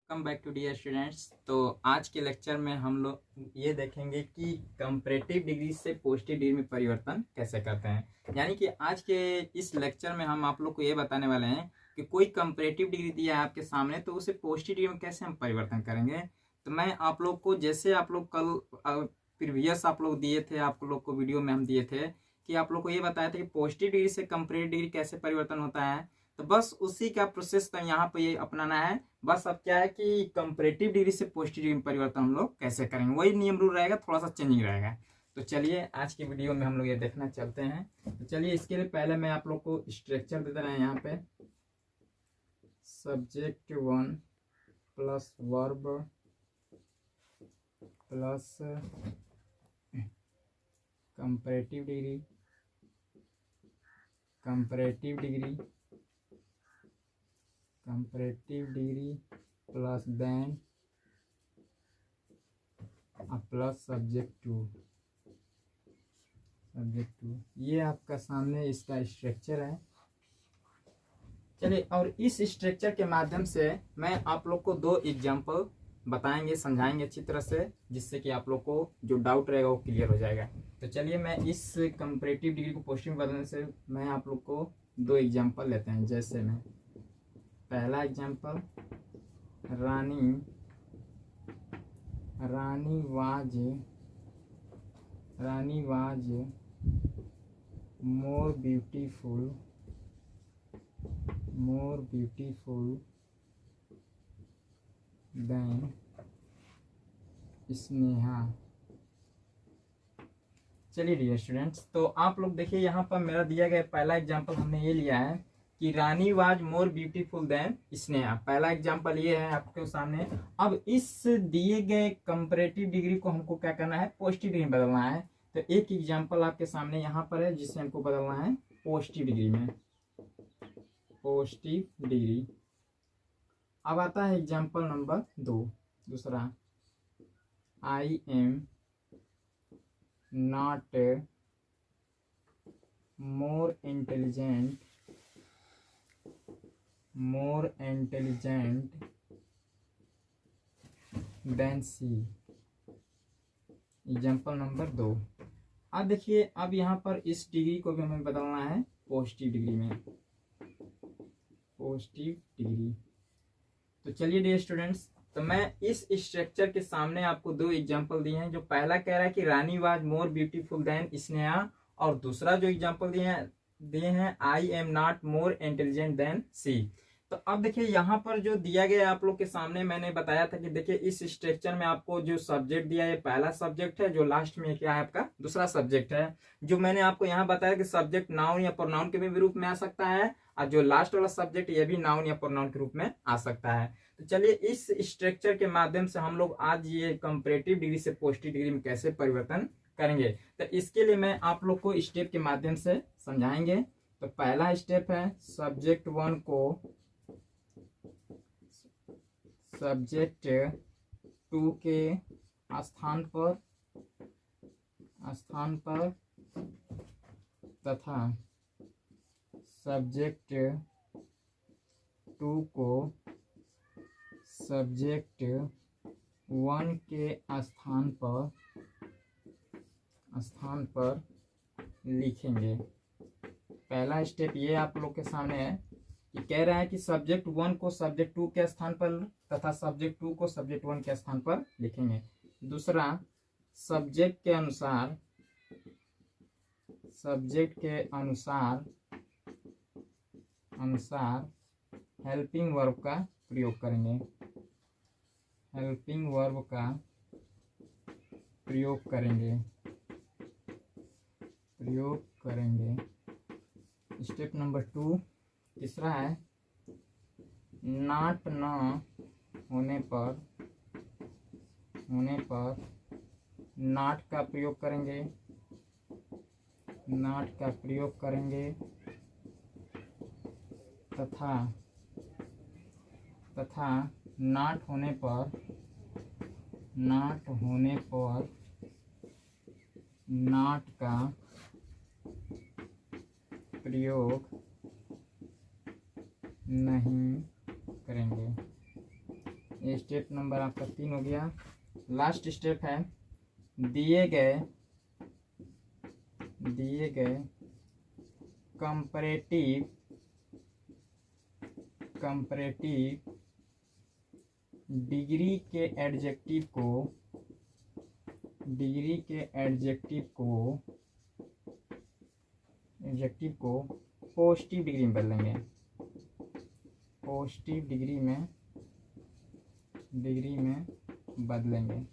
Welcome back to dear students. तो आज के लेक्चर में हम लोग ये देखेंगे कि कंपैरेटिव डिग्री से पॉजिटिव डिग्री में परिवर्तन कैसे करते हैं। यानी कि आज के इस लेक्चर में हम आप लोग को ये बताने वाले हैं कि कोई कंपैरेटिव डिग्री दिया है आपके सामने तो उसे पॉजिटिव डिग्री में कैसे हम परिवर्तन करेंगे। तो मैं आप लोग को, जैसे आप लोग कल प्रीवियस आप लोग दिए थे, आप लोग को वीडियो में हम दिए थे कि आप लोग को ये बताया था कि पॉजिटिव डिग्री से कंपैरेटिव डिग्री कैसे परिवर्तन होता है। तो बस उसी का प्रोसेस तो यहाँ पे ये अपनाना है। बस अब क्या है कि कंपैरेटिव डिग्री से पॉजिटिव डिग्री में परिवर्तन हम लोग कैसे करेंगे, वही नियम रूल रहेगा, थोड़ा सा चेंजिंग रहेगा। तो चलिए आज की वीडियो में हम लोग ये देखना चलते हैं। तो चलिए इसके लिए पहले मैं आप लोग को स्ट्रक्चर दे देना है। यहाँ पे subject 1 plus verb plus comparative degree plus than plus subject 2। ये आपका सामने इसका स्ट्रक्चर है। चलिए, और इस स्ट्रक्चर के माध्यम से मैं आप लोग को दो एग्जांपल बताएंगे, समझाएंगे अच्छी तरह से, जिससे कि आप लोग को जो डाउट रहेगा वो क्लियर हो जाएगा। तो चलिए, मैं इस कंपैरेटिव डिग्री को पॉजिटिव में बदलने से मैं आप लोग को दो एग्जांपल लेते हैं। जैसे मैं पहला example, Rani was more beautiful than Sneha. चलिए डियर स्टूडेंट्स, तो आप लोग देखिए, यहाँ पर मेरा दिया गया पहला एग्जांपल हमने ये लिया है कि Rani was more beautiful than Sneha. पहला एग्जांपल ये है आपके सामने। अब इस दिए गए कंपैरेटिव डिग्री को हमको क्या करना है, पॉजिटिव डिग्री में बदलना है। तो एक एग्जांपल आपके सामने यहाँ पर है जिसे हमको बदलना है पॉजिटिव डिग्री में। Positive degree. अब आता है एग्जांपल नंबर 2, दूसरा, I am not more intelligent than C. Example number 2। अब देखिए, अब यहाँ पर इस डिग्री को भी हमें बदलना है पॉजिटिव डिग्री में। तो चलिए डियर स्टूडेंट्स, तो मैं इस स्ट्रक्चर के सामने आपको दो एग्जांपल दिए हैं। जो पहला कह रहा है कि Rani was more beautiful than Sneha, और दूसरा जो एग्जांपल दिए हैं I am not more intelligent than she. तो अब देखिए, यहाँ पर जो दिया गया आप लोग के सामने, मैंने बताया था कि देखिए इस स्ट्रक्चर में आपको जो सब्जेक्ट दिया है पहला सब्जेक्ट है, जो लास्ट में क्या है आपका दूसरा सब्जेक्ट है। जो मैंने आपको यहाँ बताया कि सब्जेक्ट नाउन या प्रोनाउन के भी रूप में आ सकता है, और जो लास्ट वाला सब्जेक्ट ये भी नाउन या प्रोनाउन के रूप में आ सकता है। तो चलिए, इस स्ट्रक्चर के माध्यम से हम लोग आज ये कंपैरेटिव डिग्री से पॉजिटिव डिग्री में कैसे परिवर्तन करेंगे, तो इसके लिए मैं आप लोग को स्टेप के माध्यम से समझाएंगे। तो पहला स्टेप है, सब्जेक्ट 1 को सब्जेक्ट 2 के स्थान पर तथा सब्जेक्ट 2 को सब्जेक्ट 1 के स्थान पर लिखेंगे। पहला स्टेप ये आप लोग के सामने है कि कह रहा है कि सब्जेक्ट 1 को सब्जेक्ट 2 के स्थान पर तथा सब्जेक्ट 2 को सब्जेक्ट 1 के स्थान पर लिखेंगे। दूसरा, सब्जेक्ट के अनुसार हेल्पिंग वर्ब का प्रयोग करेंगे। स्टेप नंबर 2, तीसरा है, नॉट न होने पर नॉट का प्रयोग करेंगे तथा नॉट होने पर नॉट का प्रयोग नहीं करेंगे। ये स्टेप नंबर आपका 3 हो गया। लास्ट स्टेप है दिए गए कंपैरेटिव डिग्री के एडजेक्टिव को पॉजिटिव डिग्री में बदलेंगे। पॉजिटिव डिग्री में बदलेंगे।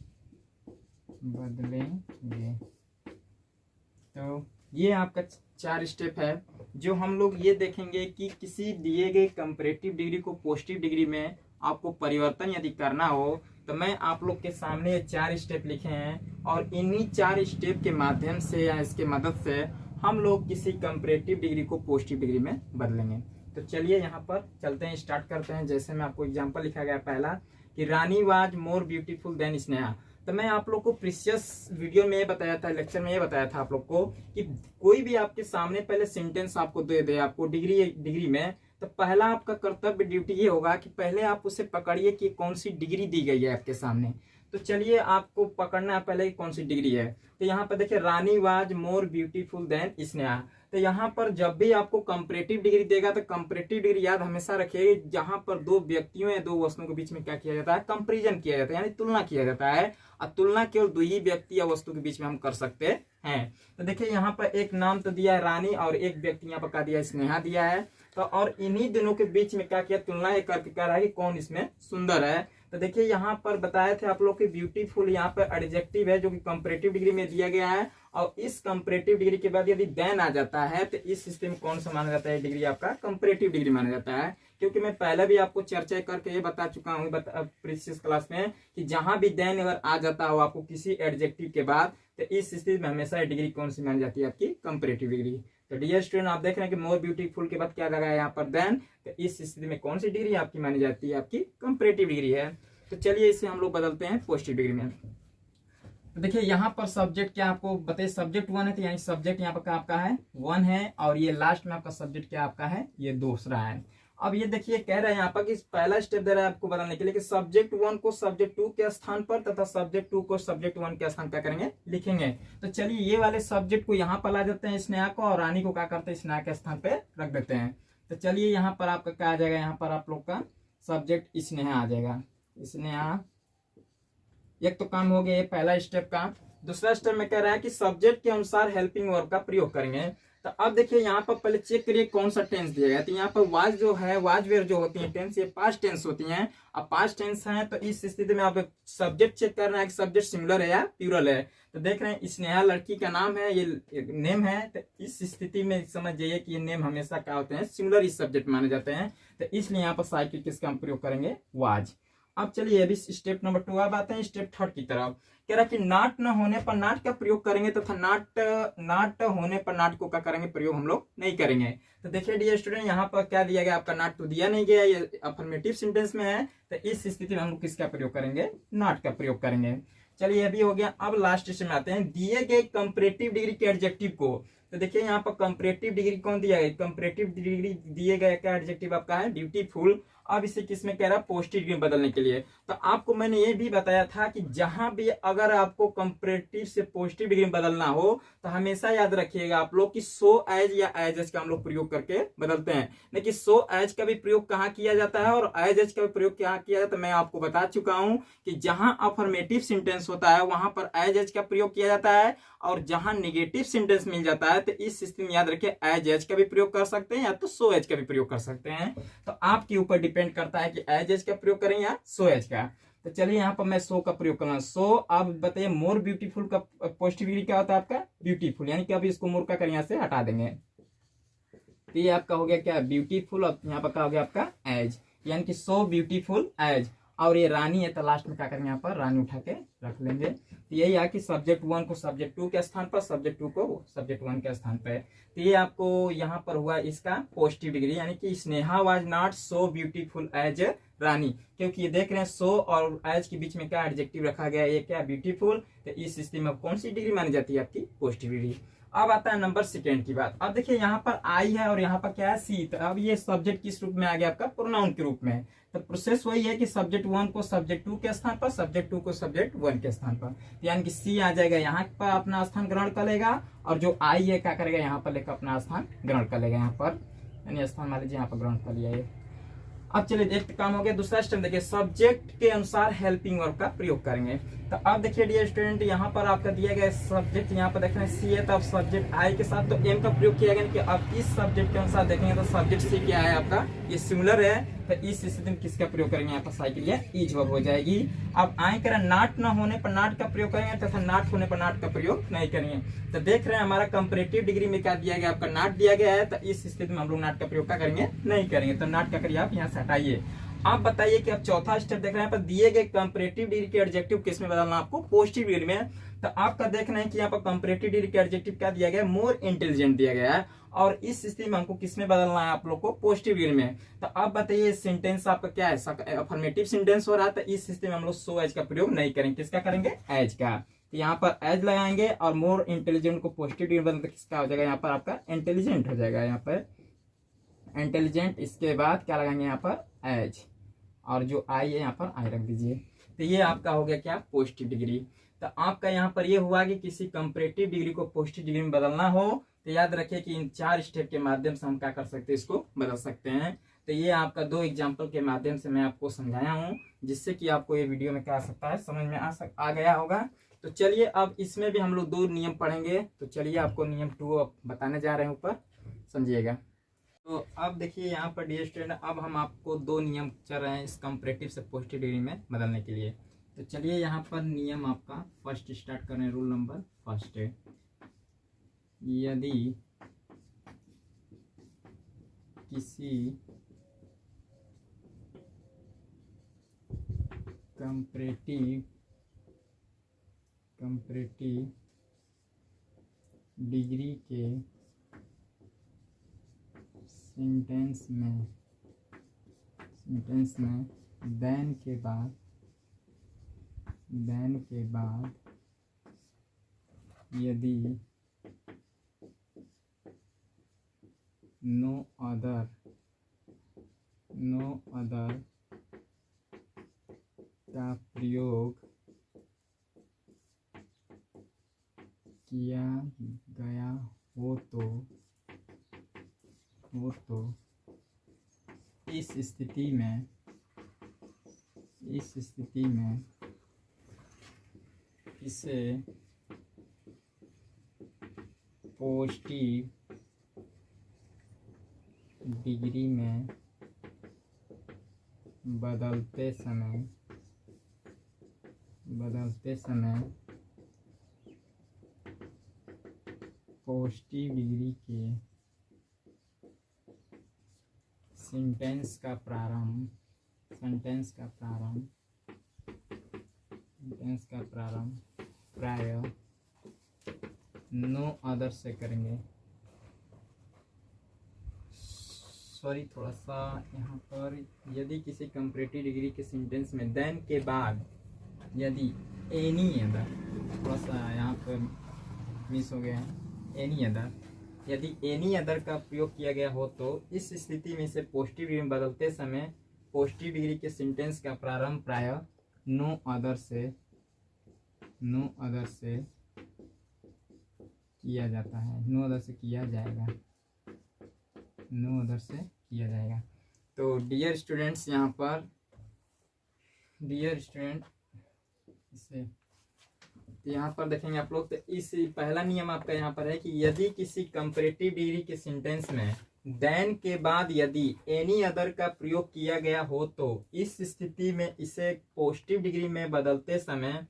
तो ये आपका 4 स्टेप है जो हम लोग ये देखेंगे कि किसी दिए गए कंपैरेटिव डिग्री को पॉजिटिव डिग्री में आपको परिवर्तन यदि करना हो तो मैं आप लोग के सामने ये 4 स्टेप लिखे हैं और इन्हीं 4 स्टेप के माध्यम से या इसके मदद से हम लोग किसी कंपैरेटिव डिग्री को पॉजिटिव डिग्री में बदलेंगे। तो चलिए यहाँ पर चलते हैं, स्टार्ट करते हैं। जैसे मैं आपको एग्जांपल लिखा गया पहला कि Rani was more beautiful than Sneha. तो मैं आप लोग को प्रीवियस वीडियो में ये बताया था, लेक्चर में ये बताया था आप लोग को कि कोई भी आपके सामने पहले सेंटेंस आपको दे दे आपको डिग्री में, तो पहला आपका कर्तव्य ड्यूटी ये होगा कि पहले आप उसे पकड़िए कि कौन सी डिग्री दी गई है आपके सामने। तो चलिए आपको पकड़ना है पहले कौन सी डिग्री है। तो यहाँ पर देखिए Rani was more beautiful than Sneha. तो यहाँ पर जब भी आपको कंपैरेटिव डिग्री देगा तो कंपैरेटिव डिग्री याद हमेशा रखिए जहां पर दो व्यक्तियों या दो वस्तुओं के बीच में क्या किया जाता है, कंपैरिजन किया जाता है, यानी तुलना किया जाता है। और तुलना केवल 2 ही व्यक्ति या वस्तु के बीच में हम कर सकते हैं। तो देखिए यहाँ पर एक नाम तो दिया है रानी और एक व्यक्ति यहाँ पर क्या दिया है, स्नेहा दिया है। तो और इन्हीं दोनों के बीच में क्या किया, तुलना ये करके कह रहा है कि कौन इसमें सुंदर है। तो देखिए यहाँ पर बताए थे आप लोग कि ब्यूटीफुल यहाँ पर एडजेक्टिव है जो कि कंपैरेटिव डिग्री में दिया गया है। और इस कंपैरेटिव डिग्री के बाद यदि देन आ जाता है तो इस स्थिति में कौन सा माना जाता है, डिग्री आपका कंपैरेटिव डिग्री माना जाता है। क्योंकि मैं पहले भी आपको चर्चा करके ये बता चुका हूँ प्रीवियस क्लास में कि जहां भी देन अगर आ जाता हो आपको किसी एडजेक्टिव के बाद तो इस स्थिति में हमेशा डिग्री कौन सी मानी जाती है, आपकी कंपैरेटिव डिग्री। तो डियर स्टूडेंट आप देख रहे हैं कि मोर ब्यूटीफुल के बाद क्या लगा है यहाँ पर देन, तो इस स्थिति में कौन सी डिग्री आपकी मानी जाती है, आपकी कंपैरेटिव डिग्री है। तो चलिए इसे हम लोग बदलते हैं पॉजिटिव डिग्री में। तो देखिए यहाँ पर सब्जेक्ट क्या आपको बताइए, सब्जेक्ट 1 है तो यानी सब्जेक्ट यहाँ पर क्या आपका है 1 है और ये लास्ट में आपका सब्जेक्ट क्या आपका है, ये दूसरा है। अब ये देखिए कह रहा है यहाँ पर कि पहला स्टेप दे रहा है आपको बताने के लिए कि सब्जेक्ट 1 को सब्जेक्ट 2 के स्थान पर तथा सब्जेक्ट 2 को सब्जेक्ट 1 के स्थान क्या करेंगे, लिखेंगे। तो चलिए ये वाले सब्जेक्ट को यहाँ पर ला देते हैं स्नेहा को, और रानी को क्या करते हैं स्नेहा के स्थान पे रख देते हैं। तो चलिए यहाँ पर आपका क्या आ जाएगा, यहाँ पर आप लोग का सब्जेक्ट स्नेहा आ जाएगा। स्नेहा एक तो काम हो गया ये पहला स्टेप का। दूसरा स्टेप में कह रहा है कि सब्जेक्ट के अनुसार हेल्पिंग वर्ब का प्रयोग करेंगे। तो अब देखिए यहाँ पर पहले चेक करिए कौन सा टेंस दिया गया। तो यहाँ पर वाज जो है, वाज वेयर जो होती है टेंस, ये पास्ट टेंस होती हैं। अब पास्ट टेंस है तो इस स्थिति में आप सब्जेक्ट चेक करना है कि सब्जेक्ट सिंगुलर है या प्लूरल है। तो देख रहे हैं स्नेहा लड़की का नाम है, ये नेम है। तो इस स्थिति में समझ जाइए कि ये नेम हमेशा क्या होते हैं, सिंगुलर इस सब्जेक्ट माने जाते हैं। तो इसलिए यहाँ पर साइकिल किसका हम प्रयोग करेंगे, वाज। अब चलिए अभी स्टेप नंबर 2 अब आते हैं स्टेप 3 की तरफ। कह रहा कि नाट न होने पर नाट का प्रयोग करेंगे तथा नाट होने पर नाट को क्या करेंगे, प्रयोग हम लोग नहीं करेंगे। तो देखिए डियर स्टूडेंट यहाँ पर क्या दिया गया, आपका नाट तो दिया नहीं गया, ये अफर्मेटिव सेंटेंस में है। तो इस स्थिति में हम लोग किसका प्रयोग करेंगे, नाट का प्रयोग करेंगे। चलिए अभी हो गया। अब लास्ट स्टेप में आते हैं दिए गए कंपैरेटिव डिग्री के एडजेक्टिव को। तो देखिए यहाँ पर कंपैरेटिव डिग्री कौन दिया है, कंपैरेटिव डिग्री दिए गए क्या एडजेक्टिव आपका है, ब्यूटीफुल। अब इसे किसमें कह रहा है, पॉजिटिव डिग्री में बदलने के लिए। तो आपको मैंने ये भी बताया था कि जहां भी अगर आपको कंपैरेटिव से पॉजिटिव डिग्री में बदलना हो तो हमेशा याद रखिएगा आप लोग कि सो एज या एज एज का हम लोग प्रयोग करके बदलते हैं। लेकिन सो एज का भी प्रयोग कहाँ किया जाता है और एज एज का भी प्रयोग कहाँ किया जाता है, मैं आपको बता चुका हूं कि जहां अफर्मेटिव सेंटेंस होता है वहां पर एज एज का प्रयोग किया जाता है, और जहां निगेटिव सेंटेंस मिल जाता है तो इस स्थिति में याद रखिए एज एज का भी प्रयोग कर सकते हैं या तो सो एज का भी प्रयोग कर सकते हैं। तो आपके ऊपर डिपेंड करता है कि एज एज का प्रयोग करें या सो एज का। तो चलिए यहाँ पर मैं सो का प्रयोग करना, सो। अब बताइए मोर ब्यूटीफुल का पॉजिटिव डिग्री क्या होता है आपका, ब्यूटीफुल, यानी कि अभी इसको मोर का कर यहाँ से हटा देंगे। तो ये आपका हो गया क्या, ब्यूटीफुल। और यहाँ पर क्या हो गया आपका एज, यानी कि सो ब्यूटीफुल एज। और ये रानी है तो लास्ट में क्या करेंगे, यहाँ पर रानी उठा के रख लेंगे। तो यही है कि सब्जेक्ट 1 को सब्जेक्ट 2 के स्थान पर, सब्जेक्ट 2 को सब्जेक्ट 1 के स्थान पर। तो ये आपको यहाँ पर हुआ इसका पॉजिटिव डिग्री, यानी कि Sneha was not so beautiful as Rani. क्योंकि ये देख रहे हैं सो और एज के बीच में क्या एडजेक्टिव रखा गया है, ये क्या ब्यूटीफुल। तो इस स्थिति में कौन सी डिग्री मानी जाती है, आपकी पॉजिटिव डिग्री। अब आता है नंबर सेकेंड की बात। अब देखिए यहाँ पर आई है और यहाँ पर क्या है सी, तो अब ये सब्जेक्ट किस रूप में आ गया आपका, प्रोनाउन के रूप में। तो प्रोसेस वही है कि सब्जेक्ट वन को सब्जेक्ट टू के स्थान पर, सब्जेक्ट टू को सब्जेक्ट वन के स्थान पर, यानी कि सी आ जाएगा यहाँ पर अपना स्थान ग्रहण कर लेगा, और जो आई है क्या करेगा, यहाँ पर लेकर अपना स्थान ग्रहण कर लेगा, यहाँ पर यानी स्थान मान लीजिए यहाँ पर ग्रहण कर लिया ये। अब चलिए एक काम हो गया। दूसरा स्टेप देखिए, सब्जेक्ट के अनुसार हेल्पिंग वर्ब का प्रयोग करेंगे। तो अब देखिए डियर स्टूडेंट, यहाँ पर आपका दिया गया सब्जेक्ट, यहाँ पर देख रहे हैं सी है, तो अब सब्जेक्ट आई के साथ तो एम का प्रयोग किया गया कि अब इस सब्जेक्ट के अनुसार देखेंगे तो सब्जेक्ट सी क्या है आपका, ये सिमिलर है, तो इस स्थिति में किसका प्रयोग करेंगे, यहाँ पर साइकिल या इज वर्ब हो जाएगी। अब आई कह रहा नाट न होने पर नाट का प्रयोग करेंगे तथा नाट होने पर नाट का प्रयोग नहीं करेंगे। तो देख रहे हैं हमारा कंपैरेटिव डिग्री में क्या दिया गया, आपका नाट दिया गया है, तो इस स्थिति में हम लोग नाट का प्रयोग क्या करेंगे, नहीं करेंगे। तो नाट का करिए आप यहाँ से हटाइए। आप बताइए कि अब चौथा स्टेप देख रहे हैं पर दिए गए कंपैरेटिव डिग्री के एडजेक्टिव किस में बदलना, आपको पॉजिटिव डिग्री में। तो आपका देखना है कि यहाँ पर कंपैरेटिव डिग्री के एडजेक्टिव क्या दिया गया है, मोर इंटेलिजेंट दिया गया है, और इस स्थिति में हमको किस में बदलना है आप लोग को, पॉजिटिव डिग्री में। तो अब बताइए सेंटेंस आपका क्या है, अफर्मेटिव सेंटेंस हो रहा है, तो इस स्थिति में हम लोग सो एज का प्रयोग नहीं करेंगे, किसका करेंगे, एज का। तो यहाँ पर एज लगाएंगे और मोर इंटेलिजेंट को पॉजिटिव डिग्री बदलते किसका हो जाएगा, यहाँ पर आपका इंटेलिजेंट हो जाएगा, यहाँ पर इंटेलिजेंट। इसके बाद क्या लगाएंगे यहाँ पर एज, और जो आई है यहाँ पर आई रख दीजिए। तो ये आपका हो गया क्या, पॉजिटिव डिग्री। तो आपका यहाँ पर ये हुआ कि किसी कंपैरेटिव डिग्री को पॉजिटिव डिग्री में बदलना हो तो याद रखिए कि इन 4 स्टेप के माध्यम से हम क्या कर सकते हैं, इसको बदल सकते हैं। तो ये आपका 2 एग्जाम्पल के माध्यम से मैं आपको समझाया हूँ, जिससे कि आपको ये वीडियो में क्या आ सकता है, समझ में आ गया होगा। तो चलिए अब इसमें भी हम लोग 2 नियम पढ़ेंगे। तो चलिए आपको नियम 2 अब बताने जा रहे हैं, ऊपर समझिएगा। तो अब देखिए यहाँ पर डियर स्टूडेंट, अब हम आपको 2 नियम चल रहे हैं इस कंपैरेटिव से पॉजिटिव डिग्री में बदलने के लिए। तो चलिए यहाँ पर नियम आपका फर्स्ट स्टार्ट करें। रूल नंबर फर्स्ट है, यदि किसी कंपैरेटिव डिग्री के सेंटेंस में देन के बाद यदि नो अदर का प्रयोग किया गया हो तो इस स्थिति में इसे पॉजिटिव डिग्री में बदलते समय पॉजिटिव डिग्री के सेंटेंस का प्रारंभ प्राय नो अदर से करेंगे। सॉरी, थोड़ा सा यहाँ पर, यदि किसी कंपैरेटिव डिग्री के सेंटेंस में देन के बाद यदि एनी अदर, थोड़ा सा यहाँ पर मिस हो गया है, एनी अदर, यदि एनी अदर का प्रयोग किया गया हो तो इस स्थिति में इसे पॉजिटिव डिग्री में बदलते समय पॉजिटिव डिग्री के सेंटेंस का प्रारंभ प्राय नो अदर से किया जाता है, नो अदर से किया जाएगा। तो डियर स्टूडेंट्स, यहाँ पर इसे यहाँ पर देखेंगे आप लोग। तो इस पहला नियम आपका यहाँ पर है कि यदि किसी कंपैरेटिव डिग्री के सेंटेंस में देन के बाद यदि एनी अदर का प्रयोग किया गया हो तो इस स्थिति में इसे पॉजिटिव डिग्री में बदलते समय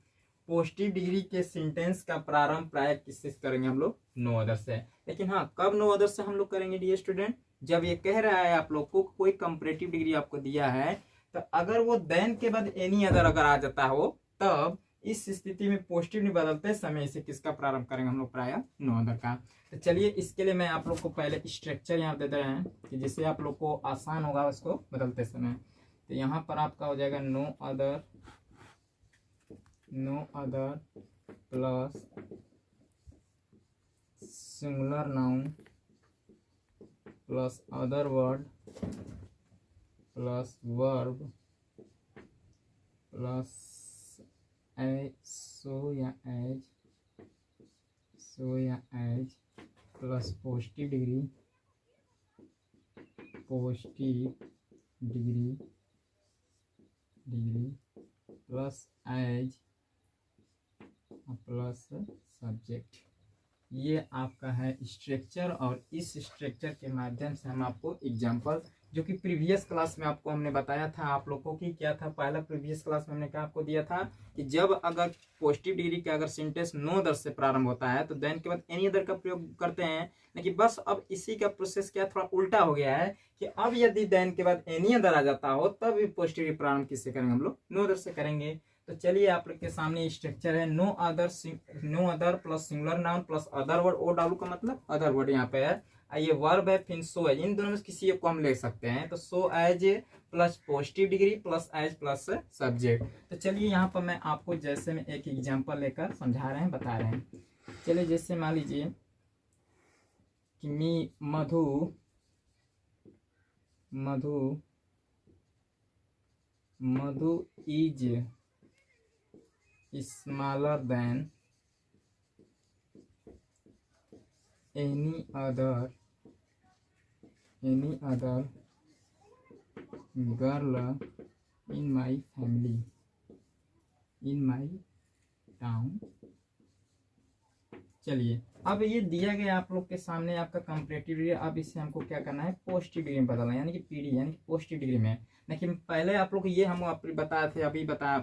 पॉजिटिव डिग्री के सेंटेंस का प्रारंभ प्राय किससे करेंगे हम लोग, नो अदर से। लेकिन हाँ, कब नो अदर से हम लोग करेंगे डियर स्टूडेंट, जब ये कह रहा है आप लोग को कोई कंपैरेटिव डिग्री आपको दिया है, तो अगर वो देन के बाद एनी अदर अगर आ जाता हो, तब इस स्थिति में पॉजिटिव नहीं बदलते समय इसे किसका प्रारंभ करेंगे हम लोग, प्राय नो अदर का। तो चलिए इसके लिए मैं आप लोग को पहले स्ट्रक्चर यहाँ दे रहे हैं कि जिससे आप लोग को आसान होगा उसको बदलते समय। तो यहाँ पर आपका हो जाएगा no other plus singular noun plus other word plus verb plus so या as plus positive degree plus as plus subject. ये आपका है स्ट्रक्चर, और इस स्ट्रक्चर के माध्यम से हम आपको एग्जांपल, जो कि प्रीवियस क्लास में आपको हमने बताया था आप लोगों की क्या था, पहला प्रीवियस क्लास में हमने क्या आपको दिया था कि जब अगर पॉजिटिव डिग्री का अगर सेंटेंस नो अदर से प्रारंभ होता है तो देन के बाद एनी अदर का प्रयोग करते हैं। लेकिन बस अब इसी का प्रोसेस क्या थोड़ा उल्टा हो गया है कि अब यदि देन के बाद एनी अदर आ जाता हो तब भी पॉजिटिव प्रारंभ किससे करेंगे, हम लोग नो अदर से करेंगे। तो चलिए आप लोग के सामने स्ट्रक्चर है no other plus singular noun plus other word. ओ डालू का मतलब अदर वर्ड यहाँ पे है, ये वर्ब है, फिर सो एज, इन दोनों में किसी एक को हम ले सकते हैं। तो so as plus positive degree plus as plus subject. तो चलिए यहाँ पर मैं आपको जैसे में एक एग्जांपल लेकर समझा रहे हैं, बता रहे हैं। चलिए जैसे मान लीजिए कि मधु is smaller than any other girl in my family in my town। चलिए अब ये दिया गया आप लोग के सामने आपका कंपैरेटिव डिग्री। अब इसे हमको क्या करना है, पॉजिटिव डिग्री में बदलना है, यानी कि पीडी यानी कि पॉजिटिव डिग्री में। लेकिन पहले आप लोग ये हम बताए थे, अभी बता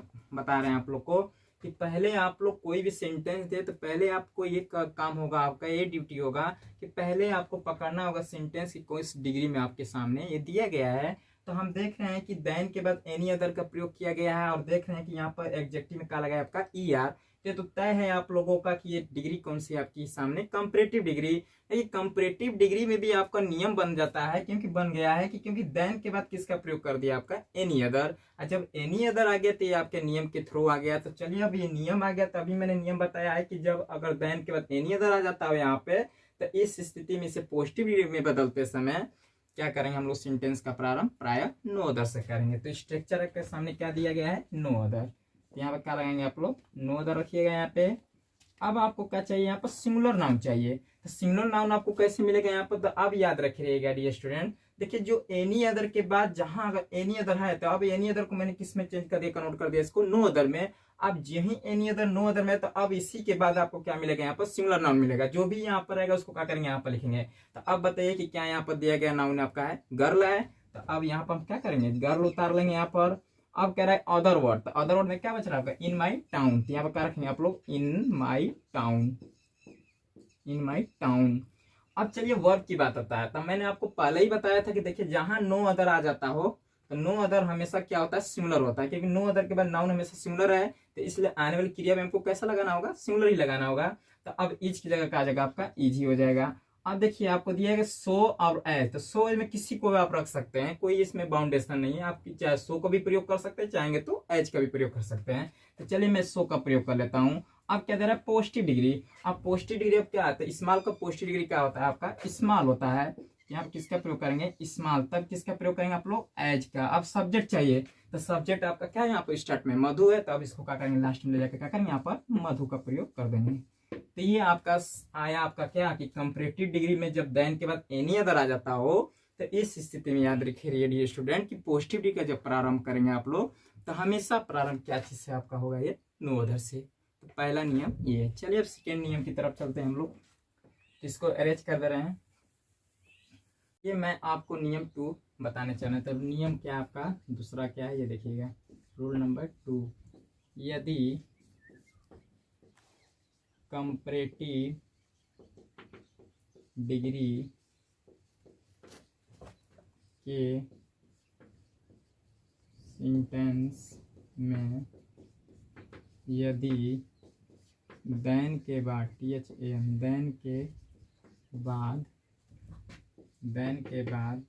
रहे हैं आप लोग को कि पहले आप लोग कोई भी सेंटेंस दे तो पहले आपको ये काम होगा, आपका ये ड्यूटी होगा कि पहले आपको पकड़ना होगा सेंटेंस की कोई डिग्री में आपके सामने ये दिया गया है। तो हम देख रहे हैं कि देन के बाद एनी अदर का प्रयोग किया गया है, और देख रहे हैं कि यहाँ पर एडजेक्टिव में क्या लगा है आपका ER। ये तो तय है आप लोगों का कि ये डिग्री कौन सी आपकी सामने कंपैरेटिव डिग्री। लेकिन कंपैरेटिव डिग्री में भी आपका नियम बन जाता है, क्योंकि बन गया है कि क्योंकि देन के बाद किसका प्रयोग कर दिया आपका एनी अदर। जब एनी अदर आ गया तो ये आपके नियम के थ्रू आ गया। तो चलिए अब ये नियम आ गया, तभी मैंने नियम बताया है कि जब अगर देन के बाद एनी अदर आ जाता है यहाँ पे, तो इस स्थिति में इसे पॉजिटिव डिग्री में बदलते समय क्या करेंगे हम लोग, सेंटेंस का प्रारंभ प्राय नो अदर से करेंगे। तो स्ट्रक्चर के सामने क्या दिया गया है, नो अदर। यहाँ पर क्या लगाएंगे आप लोग, नो अदर रखिएगा यहाँ पे। अब आपको क्या चाहिए, यहाँ पर सिंगुलर नाउन चाहिए। तो सिंगुलर नाउन आपको कैसे मिलेगा यहाँ पर, तो अब याद रखिएगा डियर स्टूडेंट। देखिए जो एनी अदर के बाद जहां अगर एनी अदर है, तो अब एनी अदर को मैंने किस में चेंज कर दिया, कन्वर्ट कर दिया इसको नो अदर में। अब यही एनी अदर नो अदर में, तो अब इसी के बाद आपको क्या मिलेगा, यहाँ पर सिंगुलर नाउन मिलेगा। जो भी यहाँ पर रहेगा उसको क्या करेंगे, यहाँ पर लिखेंगे। तो अब बताइए कि क्या यहाँ पर दिया गया नाउन आपका है, गर्ल है। तो अब यहाँ पर हम क्या करेंगे, गर्ल उतार लेंगे यहाँ पर। अब कह रहा है अदर वर्ड, तो अदर वर्ड में क्या बच रहा है आपका, इन माई टाउन। तो यहाँ पर क्या रखेंगे आप लोग, इन माई टाउन। अब चलिए वर्ब की बात आता है। तो मैंने आपको पहले ही बताया था कि देखिए जहां नो अदर आ जाता हो तो नो अदर हमेशा क्या होता है, सिमिलर होता है, क्योंकि नो अदर के बाद नाउन हमेशा सिमिलर है। तो इसलिए आने वाली क्रिया में हमको कैसा लगाना होगा, सिमिलर ही लगाना होगा। तो अब इज की जगह क्या आ जाएगा आपका, इज ही हो जाएगा। अब देखिए आपको दिया है सो और एज। तो सो एज में किसी को भी आप रख सकते हैं, कोई इसमें बाउंडेशन नहीं है। आप चाहे सो को भी प्रयोग कर सकते हैं, चाहेंगे तो एज का भी प्रयोग कर सकते हैं। तो चलिए मैं सो का प्रयोग कर लेता हूँ। अब क्या दे रहा है, पॉजिटिव डिग्री। अब पॉजिटिव डिग्री अब क्या आता है, स्मॉल का पॉजिटिव डिग्री क्या होता है आपका, स्मॉल होता है। यहाँ पे किसका प्रयोग करेंगे, स्मॉल। तब किसका प्रयोग करेंगे आप लोग, एज का। अब सब्जेक्ट चाहिए, तो सब्जेक्ट आपका क्या है, यहाँ पर स्टार्ट में मधु है, तो अब इसको क्या करेंगे, लास्ट में ले जाकर क्या करेंगे, यहाँ पर मधु का प्रयोग कर देंगे। तो ये आपका आया आपका क्या कि कंपैरेटिव डिग्री में जब देन के बाद एनी अदर आ जाता हो, तो इस स्थिति में याद रखिए डियर स्टूडेंट कि पॉजिटिव डिग्री का जब प्रारंभ करेंगे आप लोग, तो हमेशा प्रारंभ क्या चीज से आपका होगा, ये नो अदर से। तो पहला नियम ये है। चलिए अब सेकेंड नियम की तरफ चलते हैं हम लोग, इसको अरेंज कर दे रहे हैं। ये मैं आपको नियम 2 बताने चाह रहे हैं। तब नियम क्या आपका दूसरा क्या है, ये देखिएगा, रूल नंबर 2। यदि कंपैरेटिव डिग्री के सेंटेंस में यदि देन के बाद THAN देन के बाद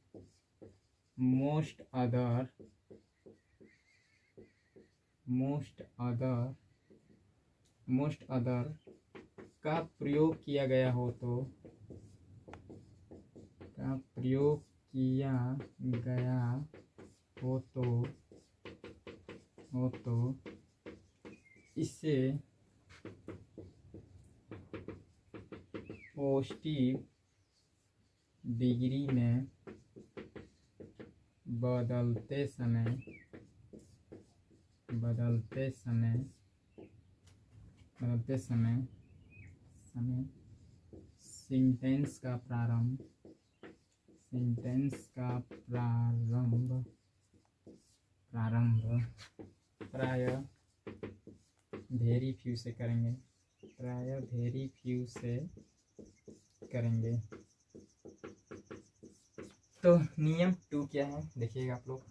मोस्ट अदर का प्रयोग किया गया हो तो, का प्रयोग किया गया हो तो इसे पॉजिटिव डिग्री में बदलते समय सेंटेंस का प्रारंभ प्राय वेरी फ्यू से करेंगे। तो नियम 2 क्या है देखिएगा आप लोग।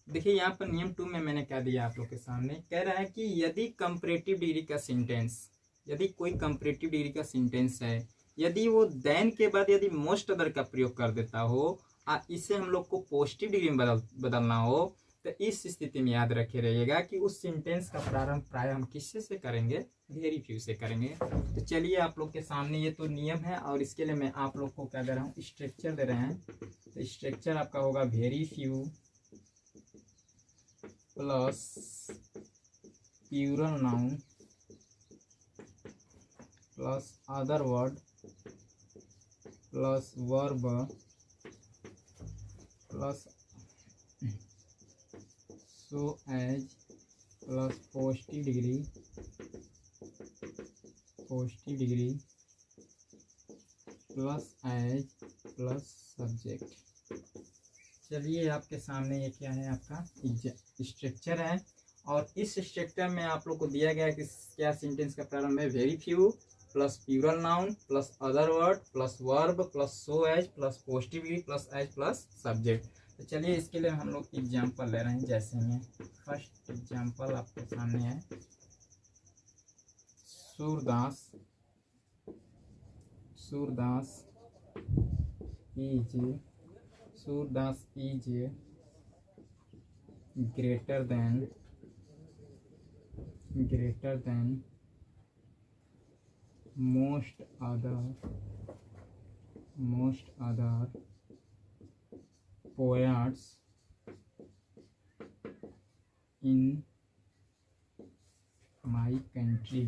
देखिए यहाँ पर नियम 2 में मैंने क्या दिया आप लोग के सामने, कह रहा है कि यदि कंपैरेटिव डिग्री का सेंटेंस, यदि कोई कंपैरेटिव डिग्री का सेंटेंस है, यदि वो देन के बाद यदि मोस्ट अदर का प्रयोग कर देता हो और इसे हम लोग को पॉजिटिव डिग्री में बदलना हो, तो इस स्थिति में याद रखे रहिएगा कि उस सेंटेंस का प्रारंभ प्राय हम किससे से करेंगे, वेरी फ्यू से करेंगे। तो चलिए आप लोग के सामने ये तो नियम है, और इसके लिए मैं आप लोग को क्या दे रहा हूँ, स्ट्रक्चर दे रहे हैं। तो स्ट्रक्चर आपका होगा very few plus plural noun plus other word plus verb plus so as plus positive degree plus as plus subject. चलिए आपके सामने ये क्या है, आपका स्ट्रक्चर है, और इस स्ट्रक्चर में आप लोग को दिया गया है कि क्या सेंटेंस का प्रारंभ है, very few plus plural noun plus other word plus verb plus so as plus positive degree plus as plus subject. तो चलिए इसके लिए हम लोग एग्जाम्पल ले रहे हैं। जैसे में फर्स्ट एग्जाम्पल आपके सामने है, Surdas is greater than most other poets in my country।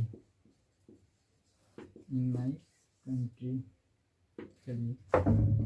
चलिए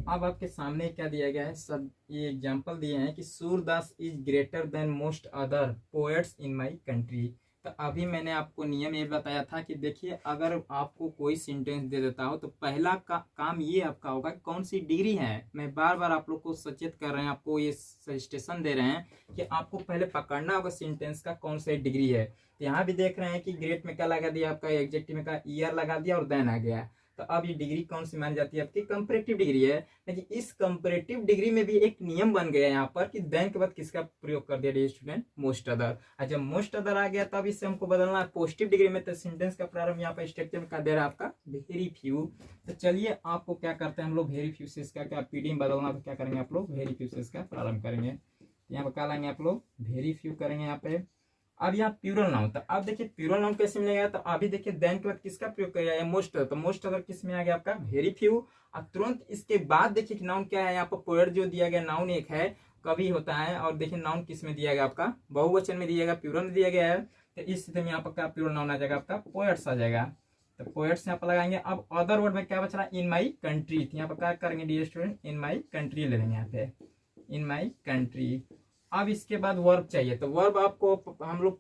अब आपके सामने क्या दिया गया है, सब ये एग्जाम्पल दिए हैं कि Surdas is greater than most other poets in my country. तो अभी मैंने आपको नियम ये बताया था कि देखिए अगर आपको कोई सेंटेंस दे देता हो तो पहला काम ये आपका होगा कि कौन सी डिग्री है। मैं बार बार आप लोग को सचेत कर रहे हैं, आपको ये सजेशन दे रहे हैं कि आपको पहले पकड़ना होगा सेंटेंस का कौन सा डिग्री है। तो यहाँ भी देख रहे हैं कि ग्रेट में क्या लगा दिया, आपका एडजेक्टिव में का ईयर लगा दिया और देन आ गया। तो अब ये डिग्री कौन सी मानी जाती है, आपकी कंपैरेटिव डिग्री है। लेकिन इस कंपैरेटिव डिग्री में भी एक नियम बन गया यहाँ पर कि देन के बाद किसका प्रयोग कर दिया डियर स्टूडेंट, मोस्ट अदर। और जब मोस्ट अदर आ गया तब इससे हमको बदलना है पॉजिटिव डिग्री में। तो सेंटेंस का प्रारंभ यहाँ पर स्ट्रक्चर में क्या दे रहा है, आपका वेरी फ्यू। तो चलिए आपको क्या करते हैं हम लोग, वेरी फ्यू से इसका क्या पीडी में बदलना, तो क्या करेंगे आप लोग, वेरी फ्यू से इसका प्रारंभ करेंगे। यहाँ पर क्या लाएंगे आप लोग, वेरी फ्यू करेंगे यहाँ पे। अब यहाँ प्लूरल नाउन, तो अब देखिए प्लूरल नाउन कैसे मिलेगा, तो अभी देखिए देन के बाद किसका प्रयोग किया, मोस्ट अदर। तो मोस्ट अदर किस में आ गया आपका, वेरी फ्यू। अब तुरंत इसके बाद देखिए नाउन क्या है, यहाँ पर पोएट जो दिया गया नाउन एक है, कवि होता है, और देखिए नाउन किस में दिया गया, आपका बहुवचन में दिया गया, प्लूरल में दिया गया है। तो इस स्थिति में यहाँ पर क्या प्लूरल नाउन आ जाएगा, आपका पोएट्स आ जाएगा। तो पोएट्स यहाँ पर लगाएंगे। अब अदर वर्ड में क्या बच रहा है, इन माई कंट्री। यहाँ पर क्या करेंगे dear student, in my country ले लेंगे यहाँ पे, इन माई कंट्री। अब इसके बाद वर्ब चाहिए, तो वर्ब आपको हम लोग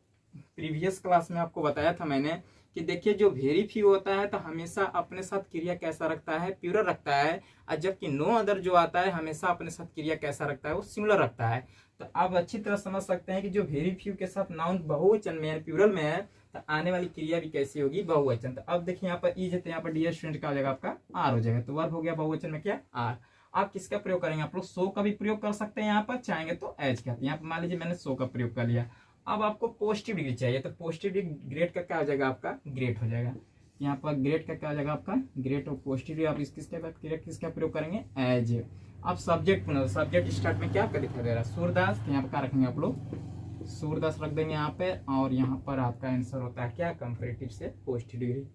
प्रीवियस क्लास में आपको बताया था मैंने कि देखिए जो वेरी फ्यू होता है तो हमेशा अपने साथ क्रिया कैसा रखता है, प्लूरल रखता है, और जबकि नो अदर जो आता है हमेशा अपने साथ क्रिया कैसा रखता है, वो सिंगुलर रखता है। तो आप अच्छी तरह समझ सकते हैं कि जो वेरी फ्यू के साथ नाउन बहुवचन में है, प्लूरल में है, तो आने वाली क्रिया भी कैसी होगी, बहुवचन। तो अब देखिए यहाँ पर इज है, तो यहाँ पर डियर स्टूडेंट का हो जाएगा आपका आर हो जाएगा। तो वर्ब हो गया बहुवचन में क्या, आर। आप किसका प्रयोग करेंगे, आप लोग सो का भी प्रयोग कर सकते हैं यहाँ पर, चाहेंगे तो एज का। यहाँ पर मान लीजिए मैंने सो का प्रयोग कर लिया। अब आपको पॉजिटिव डिग्री चाहिए, तो पॉजिटिव डिग्री ग्रेट का क्या हो जाएगा, आपका ग्रेट हो जाएगा। यहाँ पर ग्रेट का क्या हो जाएगा, आपका ग्रेट। और पॉजिटिव डिग्री आप किसके बाद किसका प्रयोग करेंगे, एज। अब सब्जेक्ट पुनः, सब्जेक्ट स्टार्ट में क्या आपका दिखा दे रहा है, सूरदास। तो यहाँ पर क्या रखेंगे आप लोग, सूरदास रख देंगे यहाँ पे, और यहाँ पर आपका आंसर होता है क्या, कंपैरेटिव से पॉजिटिव डिग्री।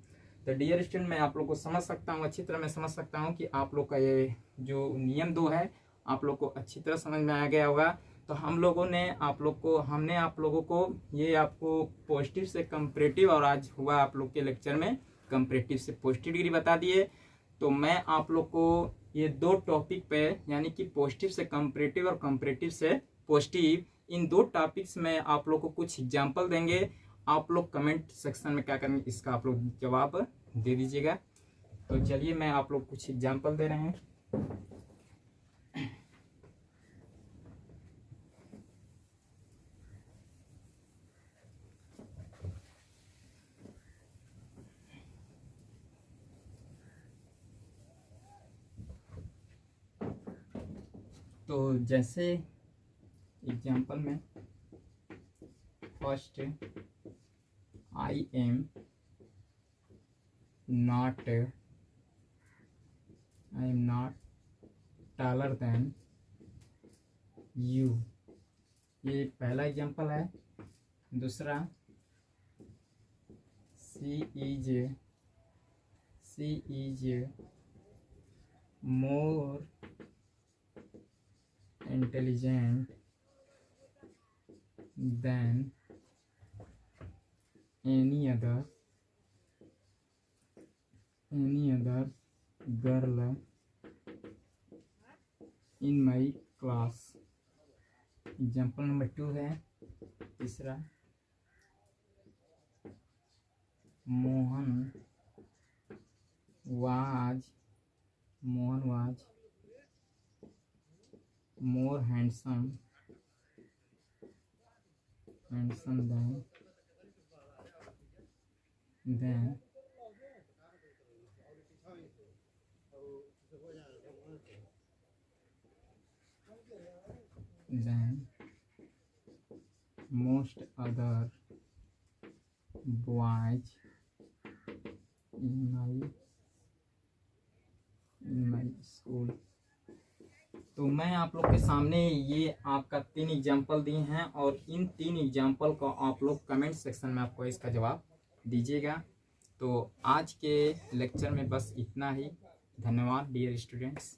तो डियर स्टूडेंट, मैं आप लोग को समझ सकता हूँ, अच्छी तरह मैं समझ सकता हूँ कि आप लोग का ये जो नियम 2 है आप लोग को अच्छी तरह समझ में आ गया होगा। तो हमने आप लोगों को ये आपको पॉजिटिव से कंपैरेटिव, और आज हुआ आप लोग के लेक्चर में कंपैरेटिव से पॉजिटिव डिग्री बता दिए। तो मैं आप लोग को ये 2 टॉपिक पे, यानी कि पॉजिटिव से कंपैरेटिव और कंपैरेटिव से पॉजिटिव, इन 2 टॉपिक्स में आप लोग को कुछ एग्जाम्पल देंगे। आप लोग कमेंट सेक्शन में क्या करेंगे, इसका आप लोग जवाब दे दीजिएगा। तो चलिए मैं आप लोग कुछ एग्जाम्पल दे रहे हैं। तो जैसे एग्जाम्पल में first, I am not taller than you, ये पहला एग्जाम्पल है। दूसरा, she is more intelligent than any other girl in my class. Example number 2 है। तीसरा, Mohan was more handsome than most other boys in my school। तो मैं आप लोग के सामने ये आपका 3 एग्जाम्पल दिए हैं, और इन 3 एग्जाम्पल को आप लोग कमेंट सेक्शन में आपको इसका जवाब दीजिएगा। तो आज के लेक्चर में बस इतना ही। धन्यवाद डियर स्टूडेंट्स।